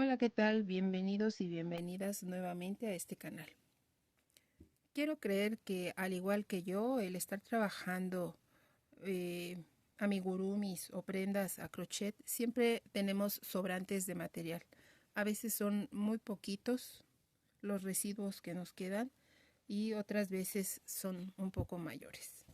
Hola, ¿qué tal? Bienvenidos y bienvenidas nuevamente a este canal. Quiero creer que al igual que yo, el estar trabajando amigurumis o prendas a crochet, siempre tenemos sobrantes de material. A veces son muy poquitos los residuos que nos quedan y otras veces son un poco mayores.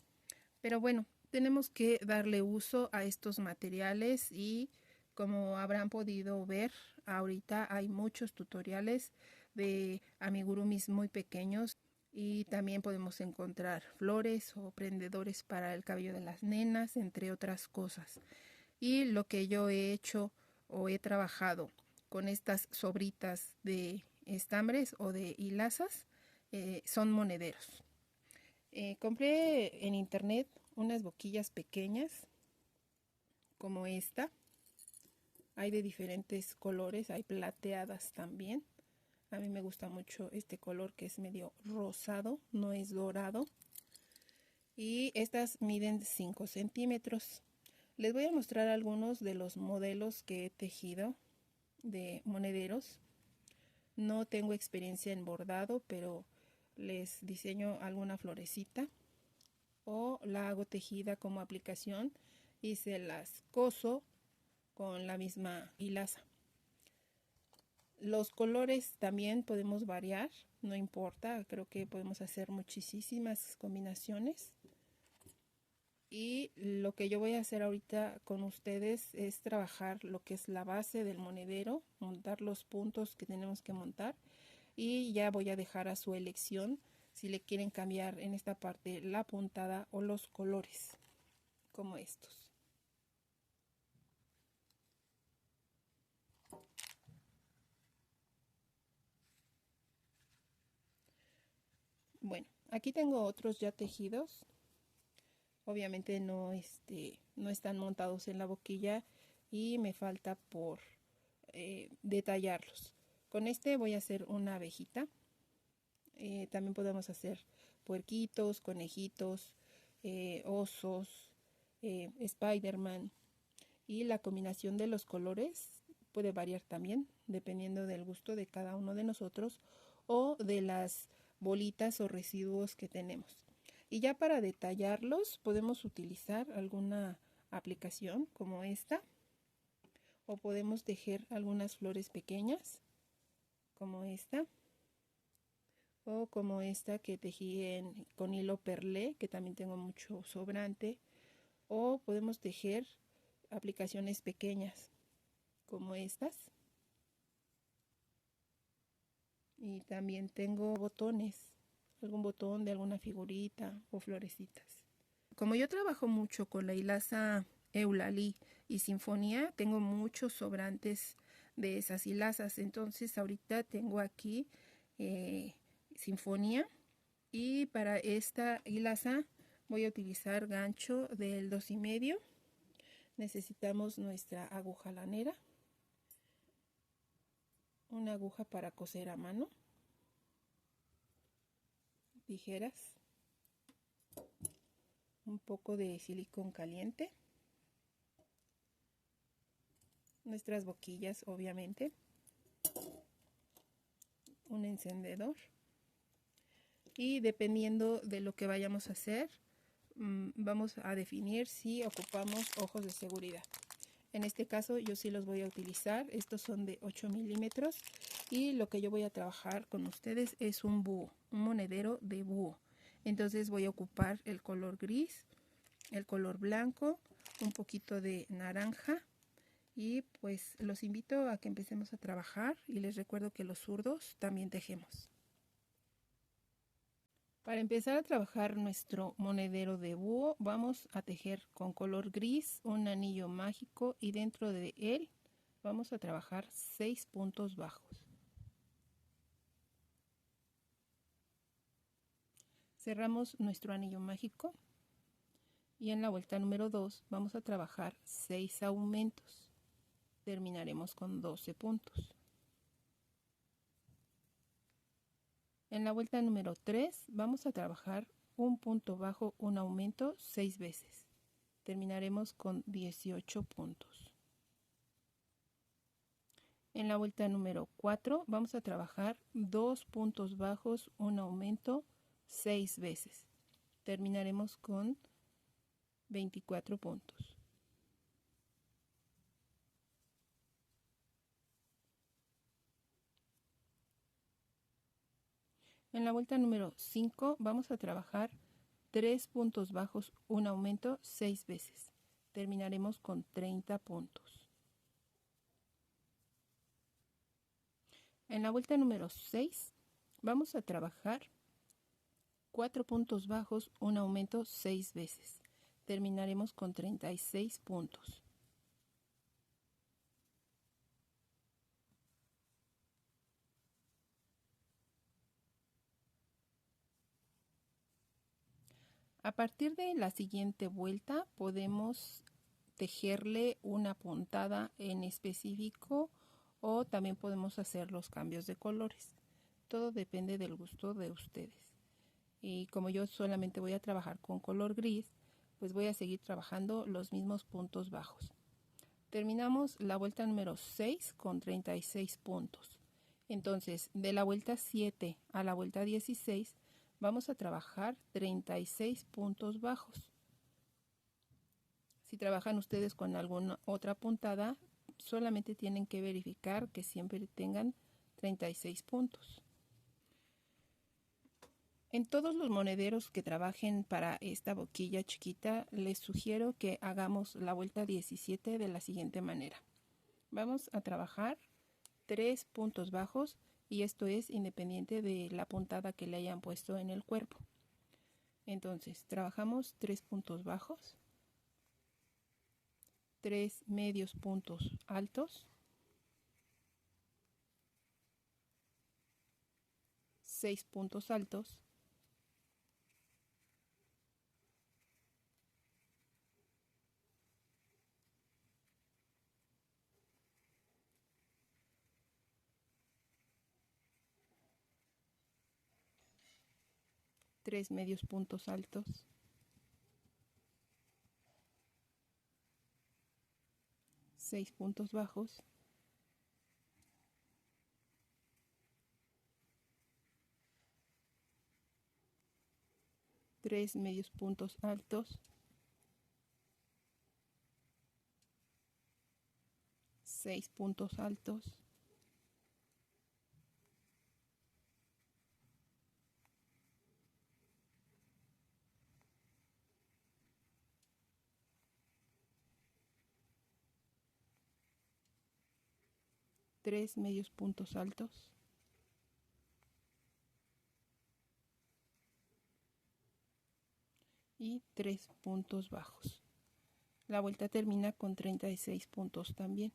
Pero bueno, tenemos que darle uso a estos materiales y como habrán podido ver, ahorita hay muchos tutoriales de amigurumis muy pequeños y también podemos encontrar flores o prendedores para el cabello de las nenas, entre otras cosas. Y lo que yo he hecho o he trabajado con estas sobritas de estambres o de hilazas son monederos. Compré en internet unas boquillas pequeñas como esta. Hay de diferentes colores, hay plateadas también. A mí me gusta mucho este color que es medio rosado, no es dorado. Y estas miden 5 centímetros. Les voy a mostrar algunos de los modelos que he tejido de monederos. No tengo experiencia en bordado, pero les diseño alguna florecita o la hago tejida como aplicación y se las coso con la misma hilaza. Los colores también podemos variar, no importa, creo que podemos hacer muchísimas combinaciones. Y lo que yo voy a hacer ahorita con ustedes es trabajar lo que es la base del monedero, montar los puntos que tenemos que montar y ya voy a dejar a su elección si le quieren cambiar en esta parte la puntada o los colores, como estos. Bueno, aquí tengo otros ya tejidos. Obviamente no están montados en la boquilla y me falta por detallarlos. Con este voy a hacer una abejita. También podemos hacer puerquitos, conejitos, osos, Spider-Man. Y la combinación de los colores puede variar también dependiendo del gusto de cada uno de nosotros o de las bolitas o residuos que tenemos. Y ya para detallarlos podemos utilizar alguna aplicación como esta o podemos tejer algunas flores pequeñas como esta o como esta que tejí con hilo perlé, que también tengo mucho sobrante, o podemos tejer aplicaciones pequeñas como estas. Y también tengo botones, algún botón de alguna figurita o florecitas. Como yo trabajo mucho con la hilaza Eulalie y Sinfonía, tengo muchos sobrantes de esas hilazas. Entonces ahorita tengo aquí Sinfonía y para esta hilaza voy a utilizar gancho del 2,5. Necesitamos nuestra aguja lanera, una aguja para coser a mano, tijeras, un poco de silicón caliente, nuestras boquillas obviamente, un encendedor y dependiendo de lo que vayamos a hacer vamos a definir si ocupamos ojos de seguridad. En este caso yo sí los voy a utilizar, estos son de 8 milímetros y lo que yo voy a trabajar con ustedes es un búho, un monedero de búho. Entonces voy a ocupar el color gris, el color blanco, un poquito de naranja y pues los invito a que empecemos a trabajar y les recuerdo que los zurdos también tejemos. Para empezar a trabajar nuestro monedero de búho vamos a tejer con color gris un anillo mágico y dentro de él vamos a trabajar 6 puntos bajos. Cerramos nuestro anillo mágico y en la vuelta número 2 vamos a trabajar 6 aumentos. Terminaremos con 12 puntos. En la vuelta número 3 vamos a trabajar un punto bajo, un aumento 6 veces. Terminaremos con 18 puntos. En la vuelta número 4 vamos a trabajar 2 puntos bajos, un aumento 6 veces. Terminaremos con 24 puntos. En la vuelta número 5 vamos a trabajar 3 puntos bajos, un aumento 6 veces. Terminaremos con 30 puntos. En la vuelta número 6 vamos a trabajar 4 puntos bajos, un aumento 6 veces. Terminaremos con 36 puntos. A partir de la siguiente vuelta podemos tejerle una puntada en específico o también podemos hacer los cambios de colores. Todo depende del gusto de ustedes. Y como yo solamente voy a trabajar con color gris, pues voy a seguir trabajando los mismos puntos bajos. Terminamos la vuelta número 6 con 36 puntos. Entonces, de la vuelta 7 a la vuelta 16, vamos a trabajar 36 puntos bajos. Si trabajan ustedes con alguna otra puntada, solamente tienen que verificar que siempre tengan 36 puntos. En todos los monederos que trabajen para esta boquilla chiquita, les sugiero que hagamos la vuelta 17 de la siguiente manera. Vamos a trabajar 3 puntos bajos y esto es independiente de la puntada que le hayan puesto en el cuerpo. Entonces, trabajamos 3 puntos bajos, 3 medios puntos altos, 6 puntos altos, 3 medios puntos altos, 6 puntos bajos, 3 medios puntos altos, 6 puntos altos, 3 medios puntos altos, y 3 puntos bajos. La vuelta termina con 36 puntos también.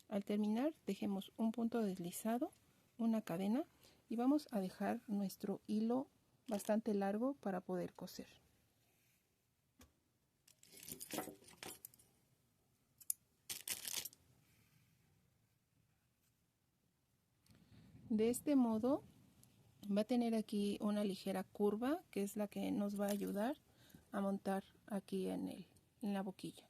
Al terminar, dejemos un punto deslizado, una cadena y vamos a dejar nuestro hilo bastante largo para poder coser. De este modo va a tener aquí una ligera curva que es la que nos va a ayudar a montar aquí en la boquilla.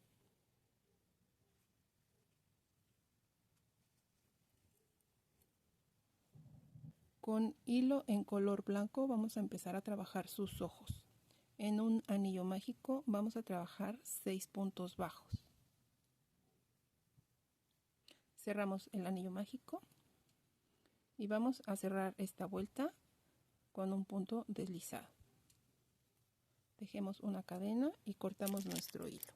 Con hilo en color blanco vamos a empezar a trabajar sus ojos. En un anillo mágico vamos a trabajar 6 puntos bajos. Cerramos el anillo mágico y vamos a cerrar esta vuelta con un punto deslizado. Dejemos una cadena y cortamos nuestro hilo.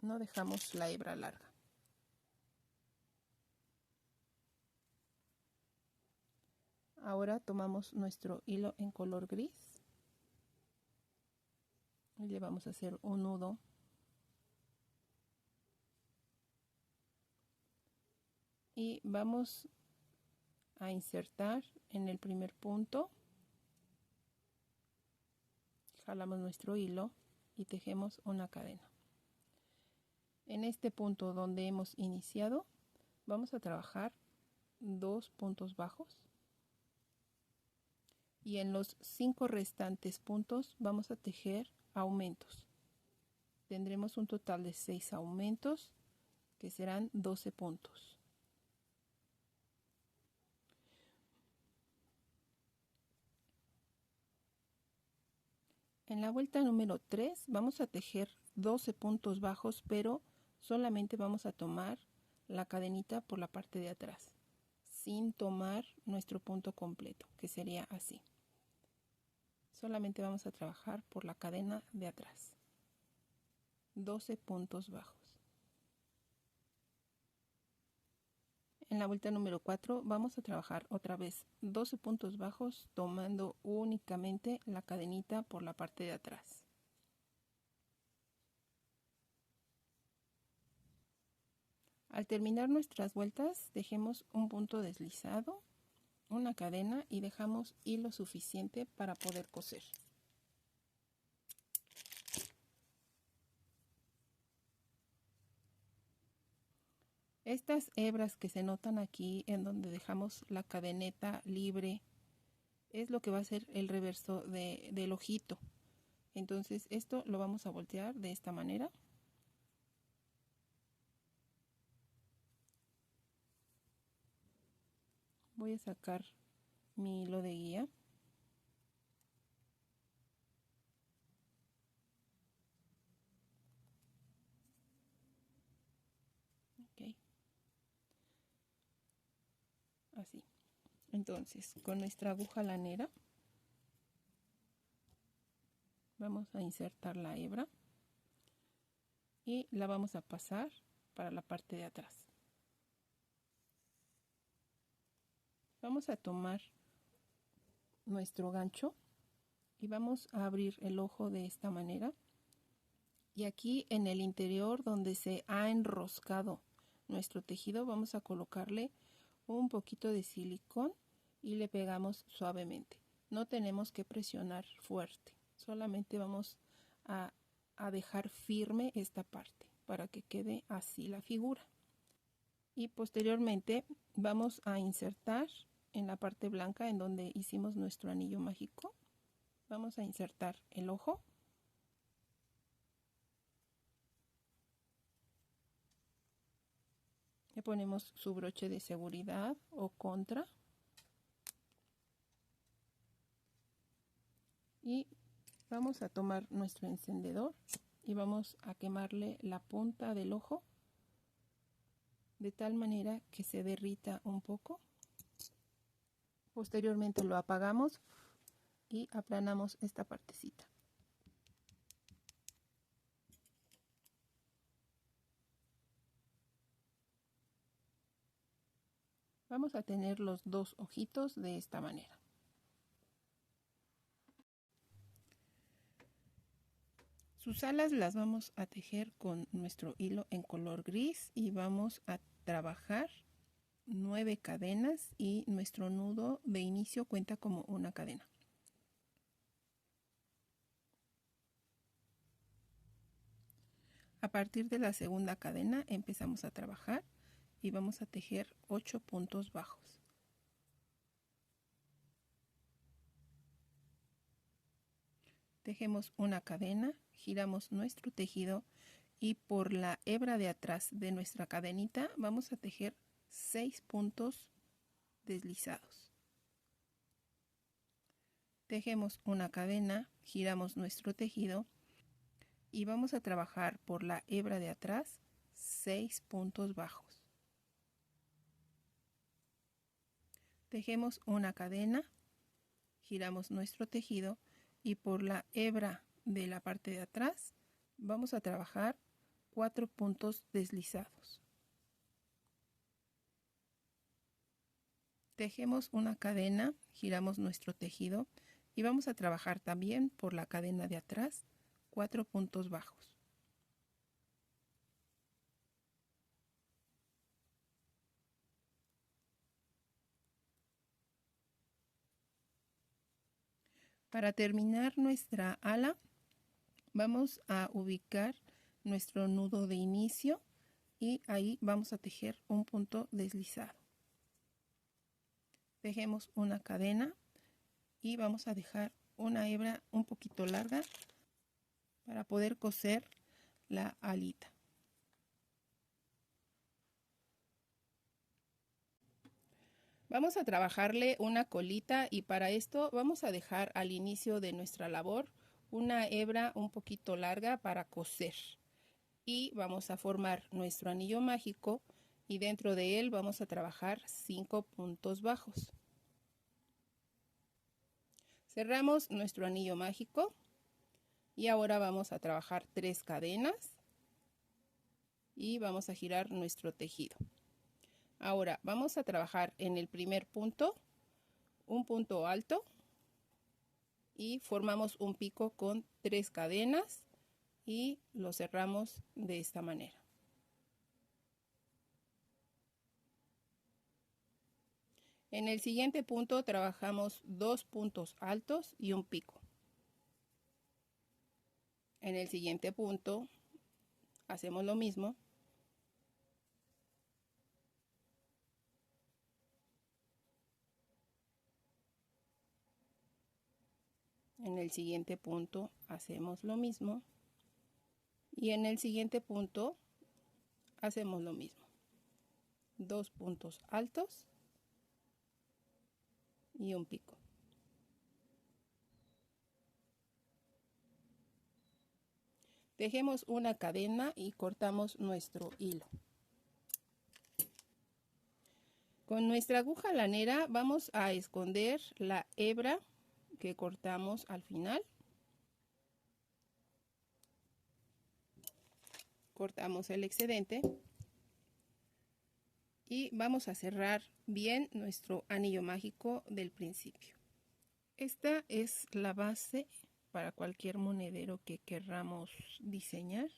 No dejamos la hebra larga. Ahora tomamos nuestro hilo en color gris y le vamos a hacer un nudo y vamos a insertar en el primer punto, jalamos nuestro hilo y tejemos una cadena. En este punto donde hemos iniciado vamos a trabajar 2 puntos bajos y en los 5 restantes puntos vamos a tejer aumentos. Tendremos un total de 6 aumentos que serán 12 puntos. En la vuelta número 3 vamos a tejer 12 puntos bajos, pero solamente vamos a tomar la cadenita por la parte de atrás, sin tomar nuestro punto completo, que sería así. Solamente vamos a trabajar por la cadena de atrás. 12 puntos bajos. En la vuelta número 4 vamos a trabajar otra vez 12 puntos bajos, tomando únicamente la cadenita por la parte de atrás. Al terminar nuestras vueltas, dejemos un punto deslizado, una cadena y dejamos hilo suficiente para poder coser. Estas hebras que se notan aquí en donde dejamos la cadeneta libre es lo que va a ser el reverso del ojito. Entonces esto lo vamos a voltear de esta manera. Voy a sacar mi hilo de guía. Okay. Así. Entonces, con nuestra aguja lanera vamos a insertar la hebra y la vamos a pasar para la parte de atrás. Vamos a tomar nuestro gancho y vamos a abrir el ojo de esta manera, y aquí en el interior donde se ha enroscado nuestro tejido vamos a colocarle un poquito de silicón y le pegamos suavemente. No tenemos que presionar fuerte, solamente vamos a dejar firme esta parte para que quede así la figura. Y posteriormente vamos a insertar en la parte blanca en donde hicimos nuestro anillo mágico, vamos a insertar el ojo. Le ponemos su broche de seguridad o contra y vamos a tomar nuestro encendedor y vamos a quemarle la punta del ojo de tal manera que se derrita un poco. Posteriormente lo apagamos y aplanamos esta partecita. Vamos a tener los dos ojitos de esta manera. Sus alas las vamos a tejer con nuestro hilo en color gris y vamos a trabajar 9 cadenas y nuestro nudo de inicio cuenta como una cadena. A partir de la segunda cadena empezamos a trabajar y vamos a tejer 8 puntos bajos. Tejemos una cadena, giramos nuestro tejido y por la hebra de atrás de nuestra cadenita vamos a tejer 6 puntos deslizados. Tejemos una cadena, giramos nuestro tejido y vamos a trabajar por la hebra de atrás 6 puntos bajos. Tejemos una cadena, giramos nuestro tejido y por la hebra de la parte de atrás vamos a trabajar 4 puntos deslizados. Tejemos una cadena, giramos nuestro tejido y vamos a trabajar también por la cadena de atrás 4 puntos bajos. Para terminar nuestra ala, vamos a ubicar nuestro nudo de inicio y ahí vamos a tejer un punto deslizado. Tejemos una cadena y vamos a dejar una hebra un poquito larga para poder coser la alita. Vamos a trabajarle una colita y para esto vamos a dejar al inicio de nuestra labor una hebra un poquito larga para coser. Y vamos a formar nuestro anillo mágico y dentro de él vamos a trabajar 5 puntos bajos. Cerramos nuestro anillo mágico y ahora vamos a trabajar 3 cadenas y vamos a girar nuestro tejido. Ahora vamos a trabajar en el primer punto un punto alto y formamos un pico con 3 cadenas y lo cerramos de esta manera. En el siguiente punto trabajamos 2 puntos altos y un pico. En el siguiente punto hacemos lo mismo. En el siguiente punto hacemos lo mismo. Y en el siguiente punto hacemos lo mismo. 2 puntos altos y un pico. Tejemos una cadena y cortamos nuestro hilo. Con nuestra aguja lanera vamos a esconder la hebra que cortamos al final. Cortamos el excedente y vamos a cerrar bien nuestro anillo mágico del principio. Esta es la base para cualquier monedero que querramos diseñar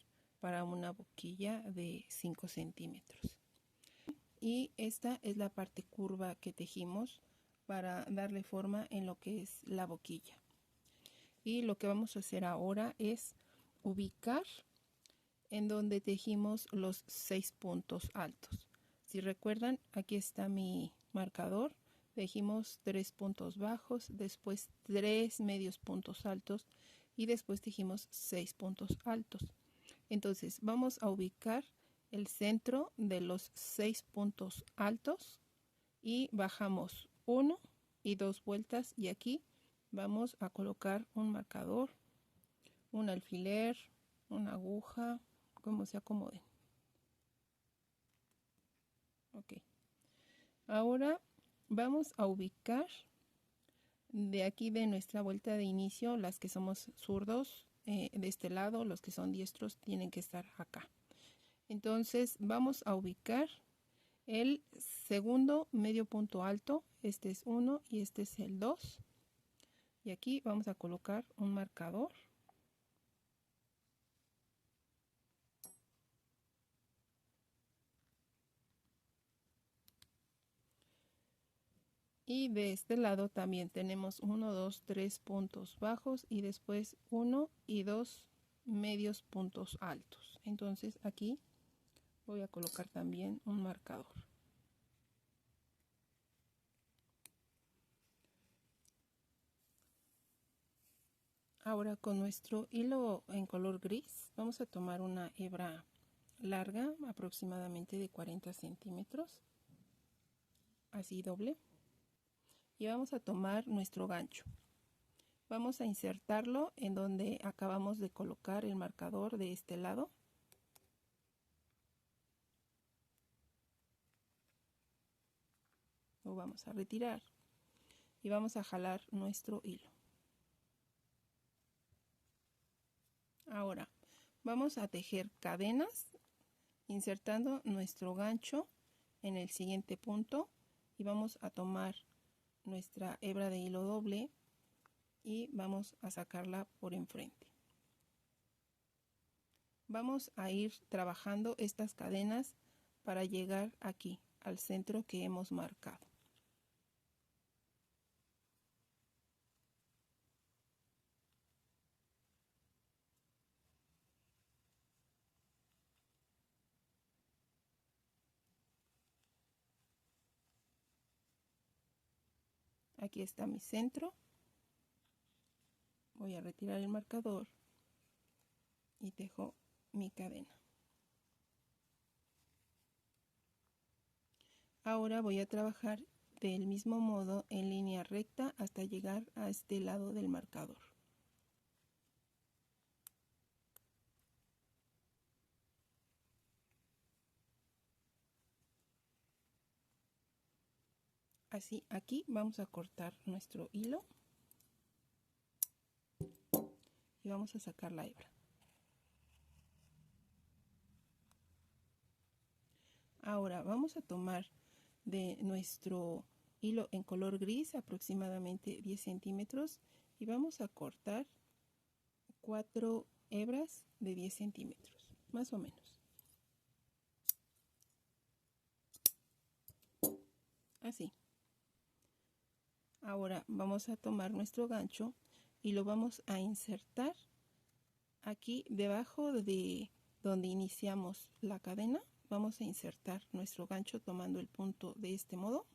para una boquilla de 5 centímetros. Y esta es la parte curva que tejimos para darle forma en lo que es la boquilla. Y lo que vamos a hacer ahora es ubicar en donde tejimos los 6 puntos altos. Si recuerdan, aquí está mi marcador. Tejimos 3 puntos bajos, después 3 medios puntos altos y después tejimos 6 puntos altos. Entonces vamos a ubicar el centro de los 6 puntos altos y bajamos 1 y 2 vueltas y aquí vamos a colocar un marcador, un alfiler, una aguja, como se acomoden. Ok. Ahora vamos a ubicar de aquí de nuestra vuelta de inicio, las que somos zurdos de este lado, los que son diestros tienen que estar acá. Entonces vamos a ubicar el segundo medio punto alto, este es 1 y este es el 2. Y aquí vamos a colocar un marcador. Y de este lado también tenemos 1, 2, 3 puntos bajos y después 1 y 2 medios puntos altos. Entonces aquí voy a colocar también un marcador. Ahora con nuestro hilo en color gris vamos a tomar una hebra larga aproximadamente de 40 centímetros, así doble, y vamos a tomar nuestro gancho. Vamos a insertarlo en donde acabamos de colocar el marcador de este lado. Lo vamos a retirar y vamos a jalar nuestro hilo. Ahora vamos a tejer cadenas insertando nuestro gancho en el siguiente punto y vamos a tomar nuestra hebra de hilo doble y vamos a sacarla por enfrente. Vamos a ir trabajando estas cadenas para llegar aquí al centro que hemos marcado. Aquí está mi centro. Voy a retirar el marcador y tejo mi cadena. Ahora voy a trabajar del mismo modo en línea recta hasta llegar a este lado del marcador. Así, aquí vamos a cortar nuestro hilo y vamos a sacar la hebra. Ahora vamos a tomar de nuestro hilo en color gris aproximadamente 10 centímetros y vamos a cortar 4 hebras de 10 centímetros, más o menos. Así. Ahora vamos a tomar nuestro gancho y lo vamos a insertar aquí debajo de donde iniciamos la cadena. Vamos a insertar nuestro gancho tomando el punto de este modo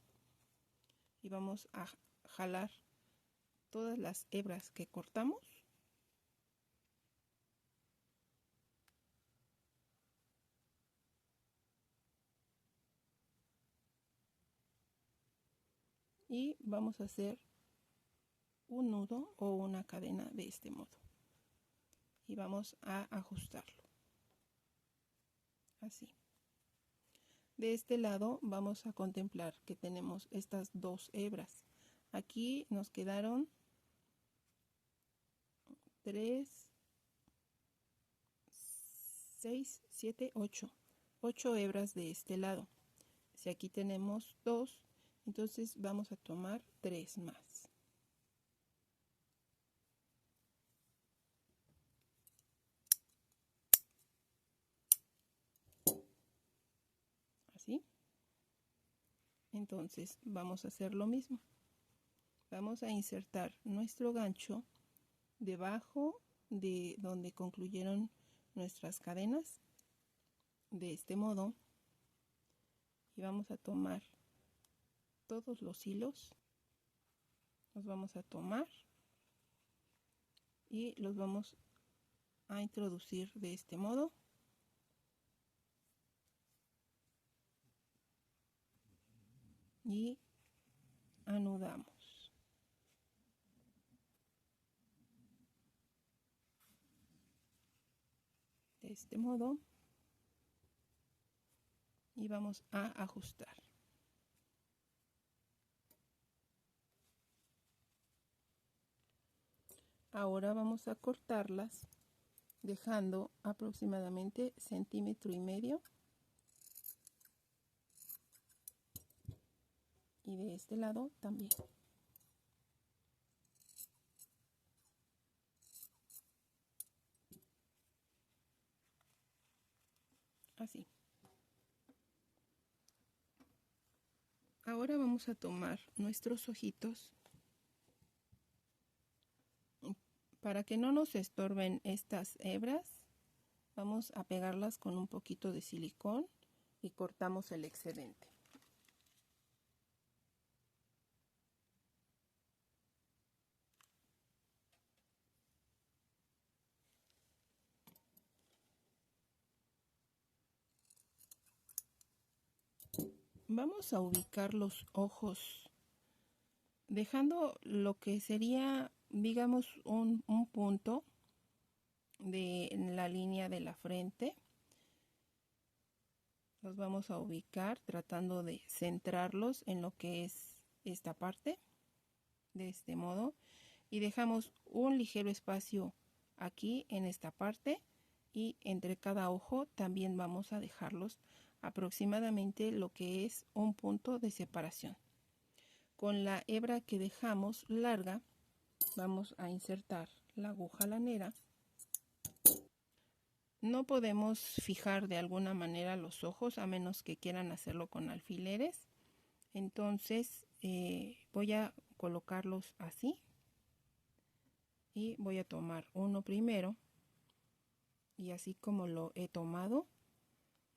y vamos a jalar todas las hebras que cortamos y vamos a hacer un nudo o una cadena de este modo y vamos a ajustarlo así. De este lado vamos a contemplar que tenemos estas 2 hebras. Aquí nos quedaron 3, 6, 7, 8 hebras de este lado. Si aquí tenemos 2, entonces vamos a tomar 3 más. Así. Entonces vamos a hacer lo mismo. Vamos a insertar nuestro gancho debajo de donde concluyeron nuestras cadenas de este modo y vamos a tomar todos los hilos, los vamos a tomar y los vamos a introducir de este modo y anudamos. De este modo y vamos a ajustar. Ahora vamos a cortarlas dejando aproximadamente 1,5 centímetros y de este lado también. Así. Ahora vamos a tomar nuestros ojitos para que no nos estorben estas hebras. Vamos a pegarlas con un poquito de silicón y cortamos el excedente. Vamos a ubicar los ojos dejando lo que sería, digamos, un punto de la línea de la frente. Los vamos a ubicar tratando de centrarlos en lo que es esta parte de este modo y dejamos un ligero espacio aquí en esta parte y entre cada ojo también vamos a dejarlos aproximadamente lo que es un punto de separación. Con la hebra que dejamos larga vamos a insertar la aguja lanera. No podemos fijar de alguna manera los ojos a menos que quieran hacerlo con alfileres. Entonces voy a colocarlos así y voy a tomar uno primero y así como lo he tomado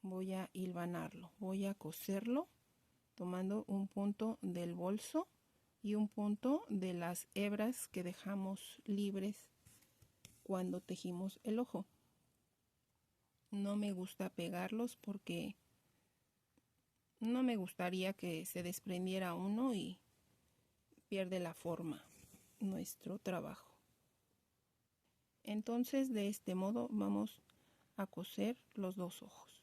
voy a hilvanarlo, voy a coserlo tomando un punto del bolso y un punto de las hebras que dejamos libres cuando tejimos el ojo. No me gusta pegarlos porque no me gustaría que se desprendiera uno y pierde la forma nuestro trabajo. Entonces de este modo vamos a coser los 2 ojos.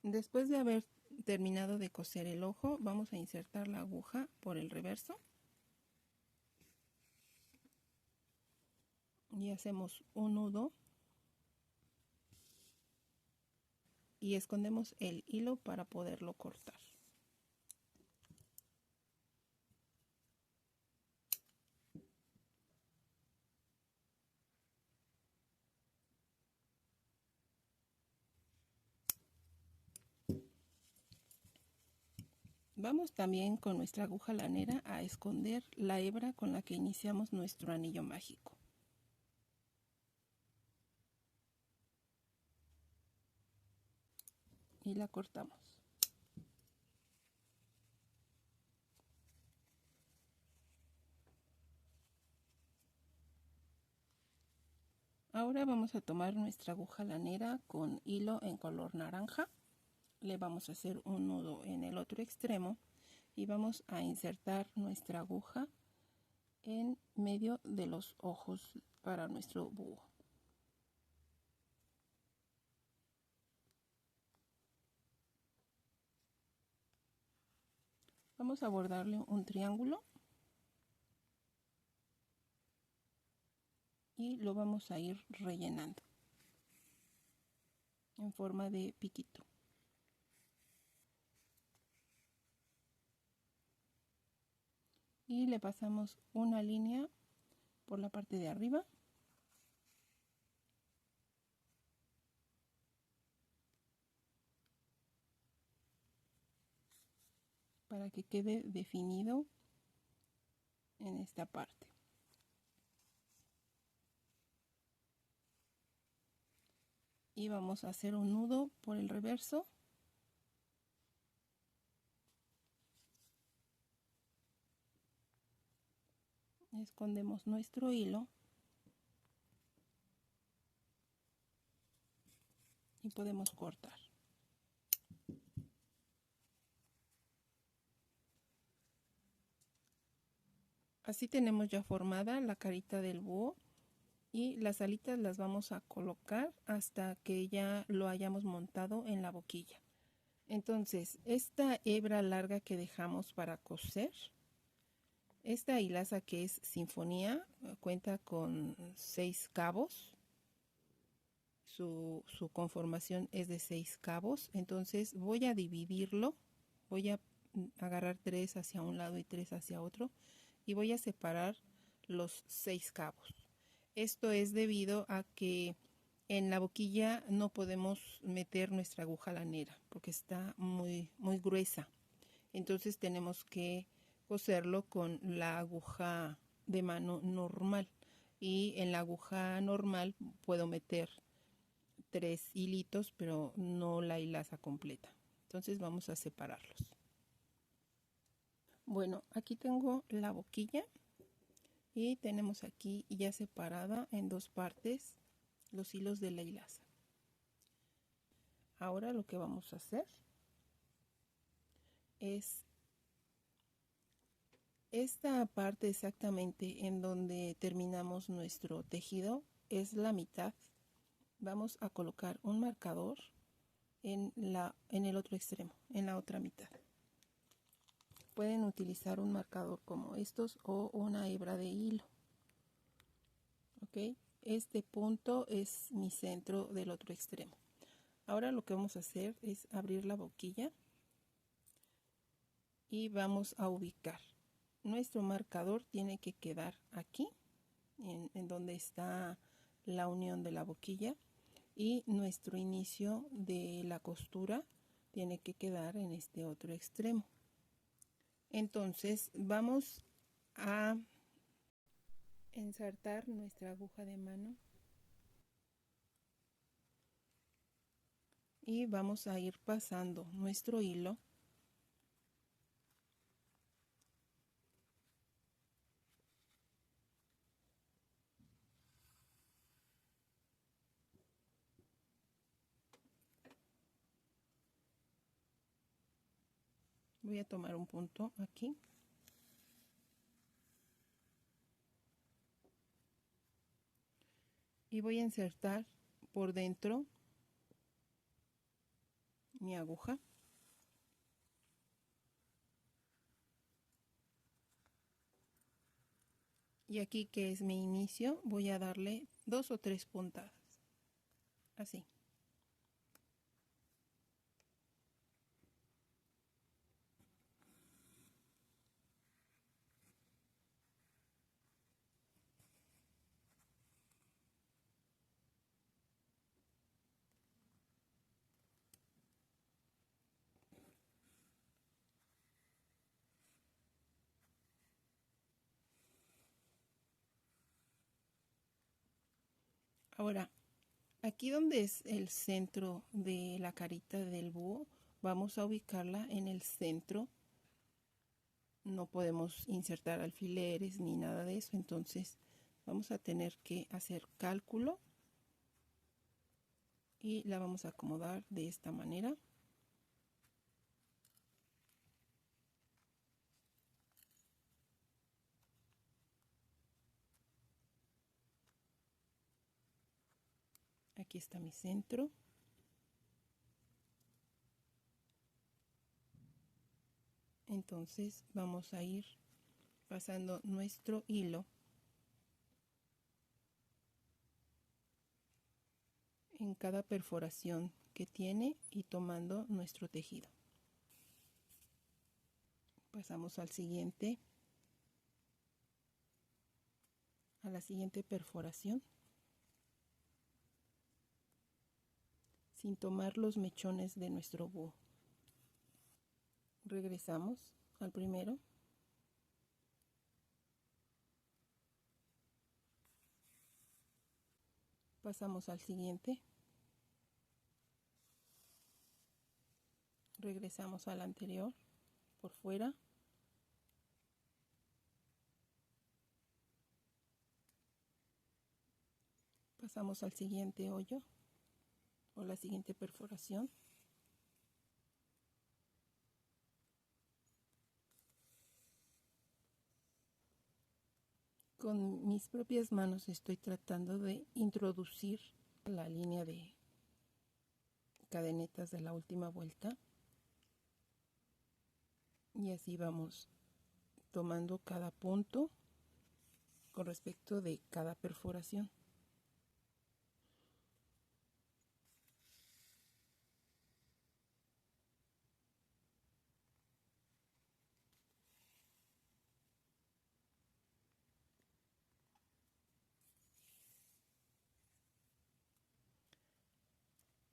Después de haber terminado de coser el ojo, vamos a insertar la aguja por el reverso y hacemos un nudo y escondemos el hilo para poderlo cortar. Vamos también con nuestra aguja lanera a esconder la hebra con la que iniciamos nuestro anillo mágico. Y la cortamos. Ahora vamos a tomar nuestra aguja lanera con hilo en color naranja. Le vamos a hacer un nudo en el otro extremo y vamos a insertar nuestra aguja en medio de los ojos para nuestro búho. Vamos a bordarle un triángulo y lo vamos a ir rellenando en forma de piquito. Y le pasamos una línea por la parte de arriba para que quede definido en esta parte. Y vamos a hacer un nudo por el reverso. Escondemos nuestro hilo y podemos cortar. Así tenemos ya formada la carita del búho y las alitas las vamos a colocar hasta que ya lo hayamos montado en la boquilla. Entonces, esta hebra larga que dejamos para coser, esta hilaza que es sinfonía, cuenta con 6 cabos. Su conformación es de 6 cabos. Entonces voy a dividirlo. Voy a agarrar 3 hacia un lado y 3 hacia otro. Y voy a separar los 6 cabos. Esto es debido a que en la boquilla no podemos meter nuestra aguja lanera porque está muy gruesa. Entonces tenemos que coserlo con la aguja de mano normal. Y en la aguja normal puedo meter 3 hilitos, pero no la hilaza completa. Entonces vamos a separarlos. Bueno, aquí tengo la boquilla y tenemos aquí ya separada en 2 partes los hilos de la hilaza. Ahora lo que vamos a hacer es esta parte exactamente en donde terminamos nuestro tejido, es la mitad. Vamos a colocar un marcador en el otro extremo, en la otra mitad. Pueden utilizar un marcador como estos o una hebra de hilo. ¿Ok? Este punto es mi centro del otro extremo. Ahora lo que vamos a hacer es abrir la boquilla y vamos a ubicar. Nuestro marcador tiene que quedar aquí, en donde está la unión de la boquilla, y nuestro inicio de la costura tiene que quedar en este otro extremo. Entonces vamos a ensartar nuestra aguja de mano y vamos a ir pasando nuestro hilo voy a tomar un punto aquí y voy a insertar por dentro mi aguja. Y aquí, que es mi inicio, voy a darle 2 o 3 puntadas, así. Ahora, aquí donde es el centro de la carita del búho, vamos a ubicarla en el centro. No podemos insertar alfileres ni nada de eso, entonces vamos a tener que hacer cálculo y la vamos a acomodar de esta manera. Aquí está mi centro. Entonces vamos a ir pasando nuestro hilo en cada perforación que tiene y tomando nuestro tejido. Pasamos al siguiente, a la siguiente perforación, sin tomar los mechones de nuestro búho. Regresamos al primero. Pasamos al siguiente. Regresamos al anterior por fuera. Pasamos al siguiente hoyo o la siguiente perforación. Con mis propias manos estoy tratando de introducir la línea de cadenetas de la última vuelta. Y así vamos tomando cada punto con respecto de cada perforación.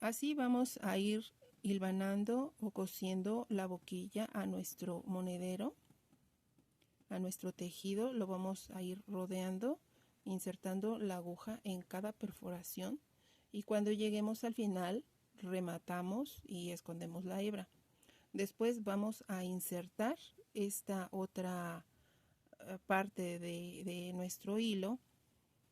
Así vamos a ir hilvanando o cosiendo la boquilla a nuestro monedero, a nuestro tejido. Lo vamos a ir rodeando, insertando la aguja en cada perforación, y cuando lleguemos al final rematamos y escondemos la hebra. Después vamos a insertar esta otra parte de nuestro hilo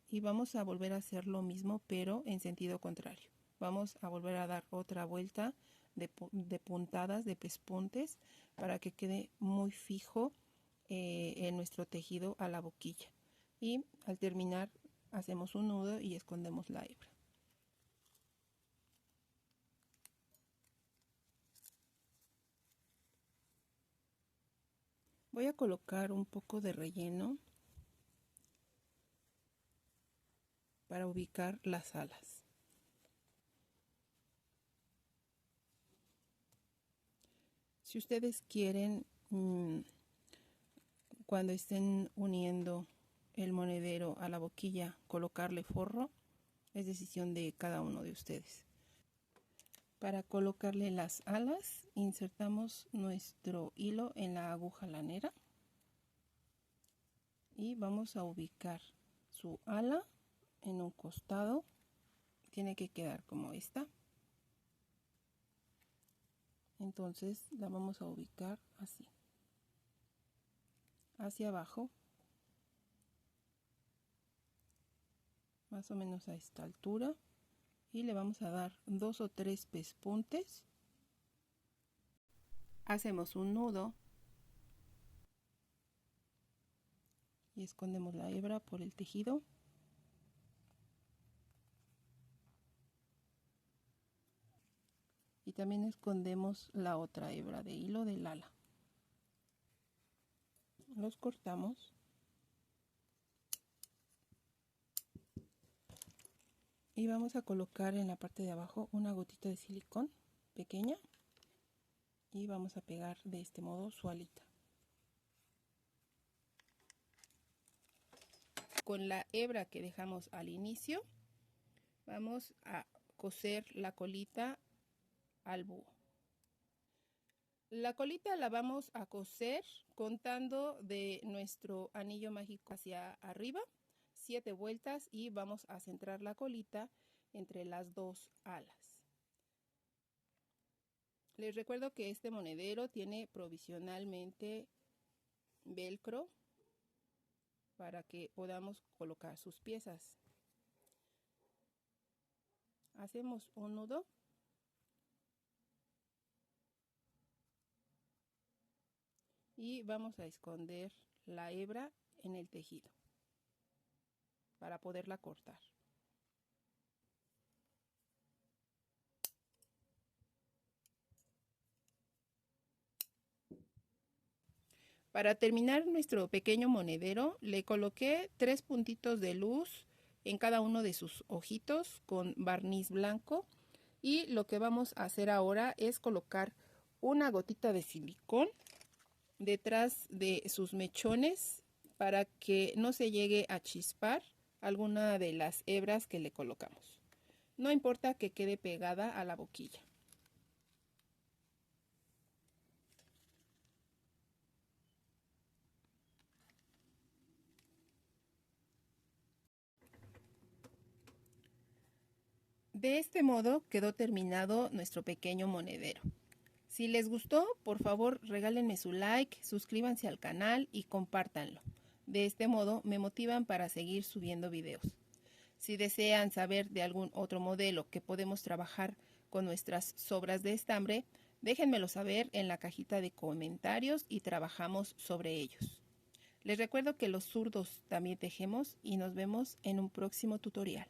y vamos a volver a hacer lo mismo, pero en sentido contrario. Vamos a volver a dar otra vuelta de puntadas, de pespuntes, para que quede muy fijo en nuestro tejido a la boquilla. Y al terminar hacemos un nudo y escondemos la hebra. Voy a colocar un poco de relleno para ubicar las alas. Si ustedes quieren, cuando estén uniendo el monedero a la boquilla, colocarle forro, es decisión de cada uno de ustedes. Para colocarle las alas, insertamos nuestro hilo en la aguja lanera y vamos a ubicar su ala en un costado. Tiene que quedar como esta. Entonces la vamos a ubicar así, hacia abajo, más o menos a esta altura, y le vamos a dar 2 o 3 pespuntes. Hacemos un nudo y escondemos la hebra por el tejido. Y y también escondemos la otra hebra de hilo del ala. Los cortamos y vamos a colocar en la parte de abajo una gotita de silicón pequeña y vamos a pegar de este modo su alita. Con la hebra que dejamos al inicio vamos a coser la colita al búho. La colita la vamos a coser contando de nuestro anillo mágico hacia arriba 7 vueltas y vamos a centrar la colita entre las dos alas. Les recuerdo que este monedero tiene provisionalmente velcro para que podamos colocar sus piezas. Hacemos un nudo y vamos a esconder la hebra en el tejido para poderla cortar. Para terminar nuestro pequeño monedero, le coloqué 3 puntitos de luz en cada uno de sus ojitos con barniz blanco. Y lo que vamos a hacer ahora es colocar una gotita de silicón detrás de sus mechones para que no se llegue a chispar alguna de las hebras que le colocamos. No importa que quede pegada a la boquilla. De este modo quedó terminado nuestro pequeño monedero. Si les gustó, por favor regálenme su like, suscríbanse al canal y compártanlo. De este modo me motivan para seguir subiendo videos. Si desean saber de algún otro modelo que podemos trabajar con nuestras sobras de estambre, déjenmelo saber en la cajita de comentarios y trabajamos sobre ellos. Les recuerdo que los zurdos también tejemos y nos vemos en un próximo tutorial.